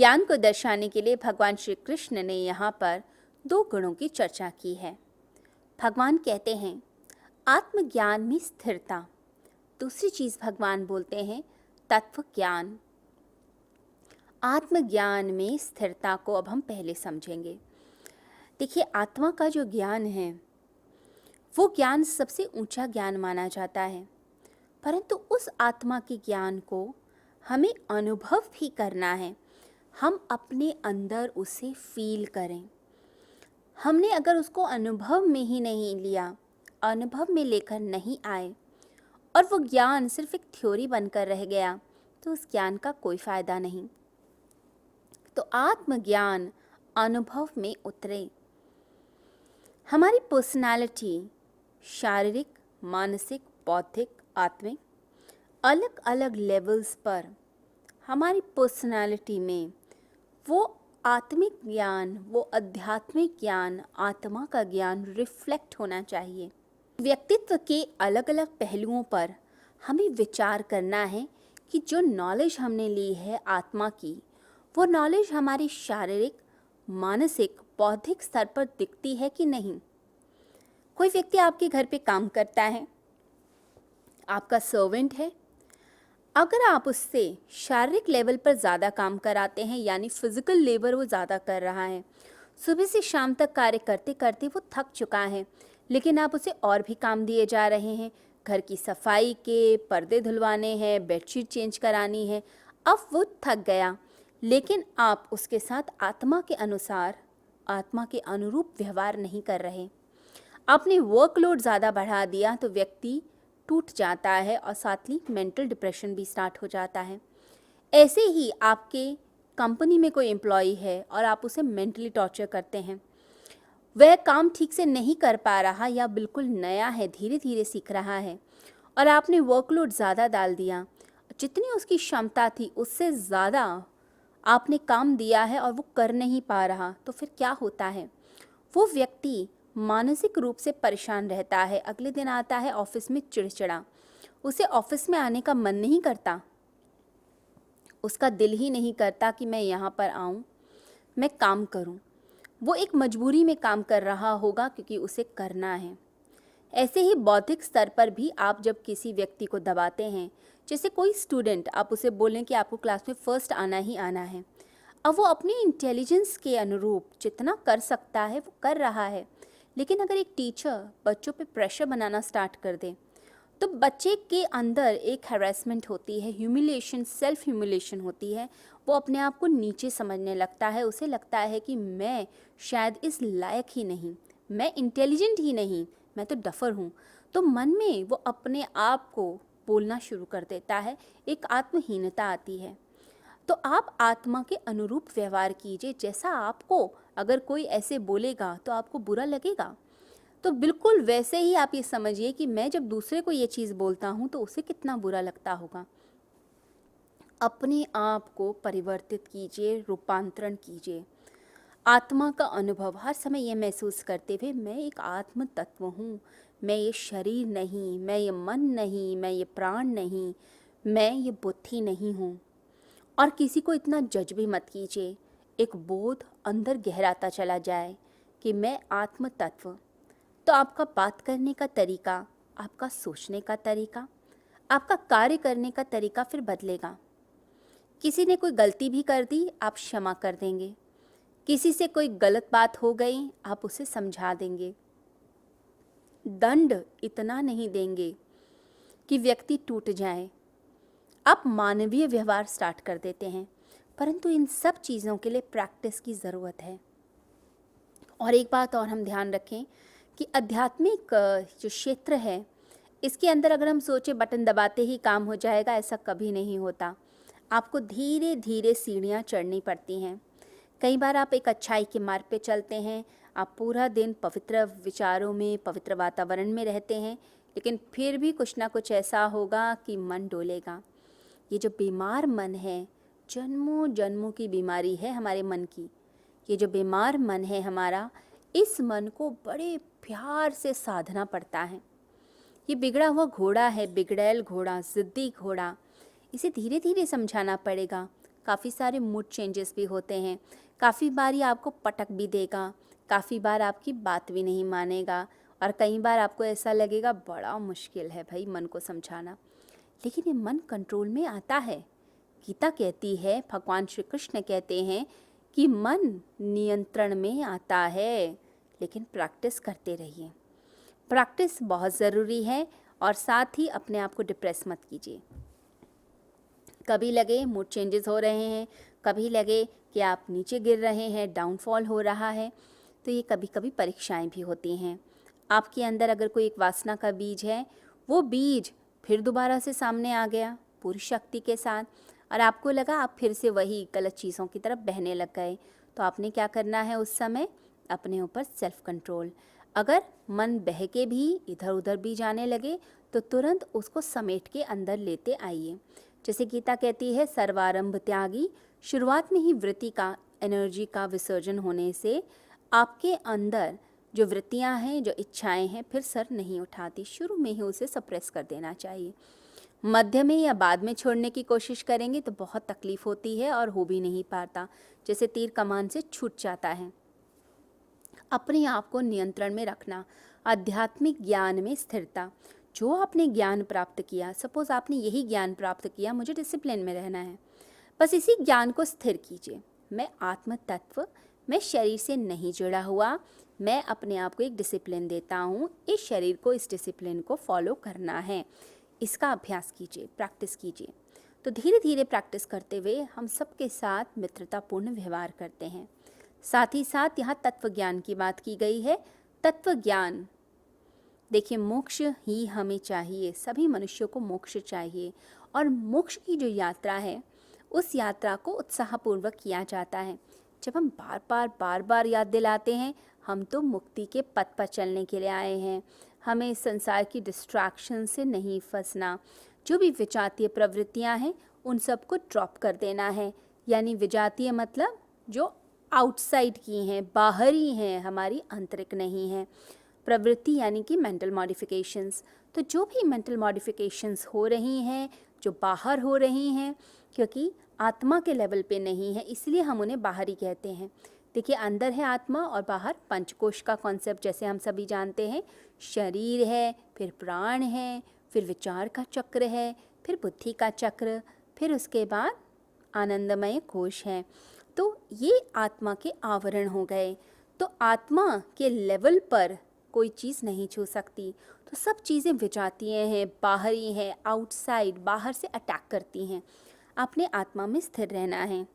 ज्ञान को दर्शाने के लिए भगवान श्री कृष्ण ने यहाँ पर दो गुणों की चर्चा की है। भगवान कहते हैं आत्मज्ञान में स्थिरता। दूसरी चीज़ भगवान बोलते हैं तत्व ज्ञान। आत्मज्ञान में स्थिरता को अब हम पहले समझेंगे। देखिए, आत्मा का जो ज्ञान है वो ज्ञान सबसे ऊंचा ज्ञान माना जाता है, परंतु उस आत्मा के ज्ञान को हमें अनुभव भी करना है। हम अपने अंदर उसे फील करें। हमने अगर उसको अनुभव में ही नहीं लिया, अनुभव में लेकर नहीं आए और वो ज्ञान सिर्फ एक थ्योरी बनकर रह गया, तो उस ज्ञान का कोई फ़ायदा नहीं। तो आत्मज्ञान अनुभव में उतरे। हमारी पर्सनालिटी शारीरिक, मानसिक, बौद्धिक, आत्मिक अलग अलग लेवल्स पर हमारी पर्सनालिटी में वो आत्मिक ज्ञान, वो आध्यात्मिक ज्ञान, आत्मा का ज्ञान रिफ्लेक्ट होना चाहिए। व्यक्तित्व के अलग अलग पहलुओं पर हमें विचार करना है कि जो नॉलेज हमने ली है आत्मा की, वो नॉलेज हमारी शारीरिक, मानसिक, बौद्धिक स्तर पर दिखती है कि नहीं। कोई व्यक्ति आपके घर पे काम करता है, आपका सर्वेंट है, अगर आप उससे शारीरिक लेवल पर ज़्यादा काम कराते हैं, यानी फिज़िकल लेबर वो ज़्यादा कर रहा है, सुबह से शाम तक कार्य करते करते वो थक चुका है, लेकिन आप उसे और भी काम दिए जा रहे हैं। घर की सफाई के, पर्दे धुलवाने हैं, बेडशीट चेंज करानी है। अब वो थक गया, लेकिन आप उसके साथ आत्मा के अनुसार, आत्मा के अनुरूप व्यवहार नहीं कर रहे। आपने वर्कलोड ज़्यादा बढ़ा दिया तो व्यक्ति टूट जाता है और साथ ही मेंटल डिप्रेशन भी स्टार्ट हो जाता है। ऐसे ही आपके कंपनी में कोई एम्प्लॉई है और आप उसे मेंटली टॉर्चर करते हैं। वह काम ठीक से नहीं कर पा रहा या बिल्कुल नया है, धीरे धीरे सीख रहा है, और आपने वर्कलोड ज़्यादा डाल दिया। जितनी उसकी क्षमता थी उससे ज़्यादा आपने काम दिया है और वो कर नहीं पा रहा, तो फिर क्या होता है? वो व्यक्ति मानसिक रूप से परेशान रहता है। अगले दिन आता है ऑफिस में चिड़चिड़ा, उसे ऑफिस में आने का मन नहीं करता, उसका दिल ही नहीं करता कि मैं यहाँ पर आऊँ, मैं काम करूँ। वो एक मजबूरी में काम कर रहा होगा क्योंकि उसे करना है। ऐसे ही बौद्धिक स्तर पर भी आप जब किसी व्यक्ति को दबाते हैं, जैसे कोई स्टूडेंट, आप उसे बोलें कि आपको क्लास में फर्स्ट आना ही आना है, अब वो अपने इंटेलिजेंस के अनुरूप जितना कर सकता है वो कर रहा है। लेकिन अगर एक टीचर बच्चों पे प्रेशर बनाना स्टार्ट कर दे, तो बच्चे के अंदर एक हैरेसमेंट होती है, ह्यूमिलेशन, सेल्फ ह्यूमिलेशन होती है। वो अपने आप को नीचे समझने लगता है। उसे लगता है कि मैं शायद इस लायक ही नहीं, मैं इंटेलिजेंट ही नहीं, मैं तो डफर हूँ। तो मन में वो अपने आप को बोलना शुरू कर देता है, एक आत्महीनता आती है। तो आप आत्मा के अनुरूप व्यवहार कीजिए। जैसा आपको अगर कोई ऐसे बोलेगा तो आपको बुरा लगेगा, तो बिल्कुल वैसे ही आप ये समझिए कि मैं जब दूसरे को ये चीज़ बोलता हूँ तो उसे कितना बुरा लगता होगा। अपने आप को परिवर्तित कीजिए, रूपांतरण कीजिए। आत्मा का अनुभव हर समय ये महसूस करते हुए मैं एक आत्म तत्व हूँ, मैं ये शरीर नहीं, मैं ये मन नहीं, मैं ये प्राण नहीं, मैं ये बुद्धि नहीं हूँ। और किसी को इतना जज भी मत कीजिए। एक बोध अंदर गहराता चला जाए कि मैं आत्म तत्व, तो आपका बात करने का तरीका, आपका सोचने का तरीका, आपका कार्य करने का तरीका फिर बदलेगा। किसी ने कोई गलती भी कर दी, आप क्षमा कर देंगे। किसी से कोई गलत बात हो गई, आप उसे समझा देंगे। दंड इतना नहीं देंगे कि व्यक्ति टूट जाए। आप मानवीय व्यवहार स्टार्ट कर देते हैं, परंतु इन सब चीज़ों के लिए प्रैक्टिस की ज़रूरत है। और एक बात और हम ध्यान रखें कि आध्यात्मिक जो क्षेत्र है, इसके अंदर अगर हम सोचें बटन दबाते ही काम हो जाएगा, ऐसा कभी नहीं होता। आपको धीरे धीरे सीढ़ियाँ चढ़नी पड़ती हैं। कई बार आप एक अच्छाई के मार्ग पे चलते हैं, आप पूरा दिन पवित्र विचारों में, पवित्र वातावरण में रहते हैं, लेकिन फिर भी कुछ ना कुछ ऐसा होगा कि मन डोलेगा। ये जो बीमार मन है, जन्मों जन्मों की बीमारी है हमारे मन की। ये जो बीमार मन है हमारा, इस मन को बड़े प्यार से साधना पड़ता है। ये बिगड़ा हुआ घोड़ा है, बिगड़ैल घोड़ा, ज़िद्दी घोड़ा, इसे धीरे धीरे समझाना पड़ेगा। काफ़ी सारे मूड चेंजेस भी होते हैं। काफ़ी बार ये आपको पटक भी देगा, काफ़ी बार आपकी बात भी नहीं मानेगा और कई बार आपको ऐसा लगेगा बड़ा मुश्किल है भाई मन को समझाना। लेकिन ये मन कंट्रोल में आता है। गीता कहती है, भगवान श्री कृष्ण कहते हैं कि मन नियंत्रण में आता है, लेकिन प्रैक्टिस करते रहिए। प्रैक्टिस बहुत ज़रूरी है और साथ ही अपने आप को डिप्रेस मत कीजिए। कभी लगे मूड चेंजेस हो रहे हैं, कभी लगे कि आप नीचे गिर रहे हैं, डाउनफॉल हो रहा है, तो ये कभी कभी परीक्षाएं भी होती हैं। आपके अंदर अगर कोई एक वासना का बीज है, वो बीज फिर दोबारा से सामने आ गया पूरी शक्ति के साथ और आपको लगा आप फिर से वही गलत चीज़ों की तरफ बहने लग गए, तो आपने क्या करना है उस समय? अपने ऊपर सेल्फ कंट्रोल। अगर मन बह के भी इधर उधर भी जाने लगे तो तुरंत उसको समेट के अंदर लेते आइए। जैसे गीता कहती है, सर्वारंभ त्यागी, शुरुआत में ही वृत्ति का, एनर्जी का विसर्जन होने से आपके अंदर जो वृत्तियां हैं, जो इच्छाएं हैं, फिर सर नहीं उठाती। शुरू में ही उसे सप्रेस कर देना चाहिए। मध्य में या बाद में छोड़ने की कोशिश करेंगे तो बहुत तकलीफ होती है और हो भी नहीं पाता, जैसे तीर कमान से छूट जाता है। अपने आप को नियंत्रण में रखना, आध्यात्मिक ज्ञान में स्थिरता। जो आपने ज्ञान प्राप्त किया, सपोज आपने यही ज्ञान प्राप्त किया, मुझे डिसिप्लिन में रहना है, बस इसी ज्ञान को स्थिर कीजिए। मैं आत्म तत्व, मैं शरीर से नहीं जुड़ा हुआ, मैं अपने आप को एक डिसिप्लिन देता हूँ, इस शरीर को, इस डिसिप्लिन को फॉलो करना है। इसका अभ्यास कीजिए, प्रैक्टिस कीजिए। तो धीरे धीरे प्रैक्टिस करते हुए हम सबके साथ मित्रतापूर्ण व्यवहार करते हैं। साथ ही साथ यहाँ तत्व ज्ञान की बात की गई है। तत्व ज्ञान, देखिए मोक्ष ही हमें चाहिए, सभी मनुष्यों को मोक्ष चाहिए और मोक्ष की जो यात्रा है, उस यात्रा को उत्साहपूर्वक किया जाता है। जब हम बार बार याद दिलाते हैं, हम तो मुक्ति के पथ पर चलने के लिए आए हैं, हमें इस संसार की डिस्ट्रैक्शन से नहीं फंसना। जो भी विजातीय प्रवृत्तियां हैं, उन सबको ड्रॉप कर देना है। यानी विजातीय मतलब जो आउटसाइड की हैं, बाहरी हैं, हमारी आंतरिक नहीं है। प्रवृत्ति यानी कि मेंटल मॉडिफिकेशंस। तो जो भी मेंटल मॉडिफिकेशंस हो रही हैं, जो बाहर हो रही हैं, क्योंकि आत्मा के लेवल पे नहीं है, इसलिए हम उन्हें बाहरी कहते हैं। देखिए, अंदर है आत्मा और बाहर पंचकोश का कॉन्सेप्ट, जैसे हम सभी जानते हैं। शरीर है, फिर प्राण है, फिर विचार का चक्र है, फिर बुद्धि का चक्र, फिर उसके बाद आनंदमय कोश है। तो ये आत्मा के आवरण हो गए। तो आत्मा के लेवल पर कोई चीज़ नहीं छू सकती। तो सब चीज़ें विजातीय हैं, बाहरी हैं, आउटसाइड, बाहर से अटैक करती हैं। आपने आत्मा में स्थिर रहना है।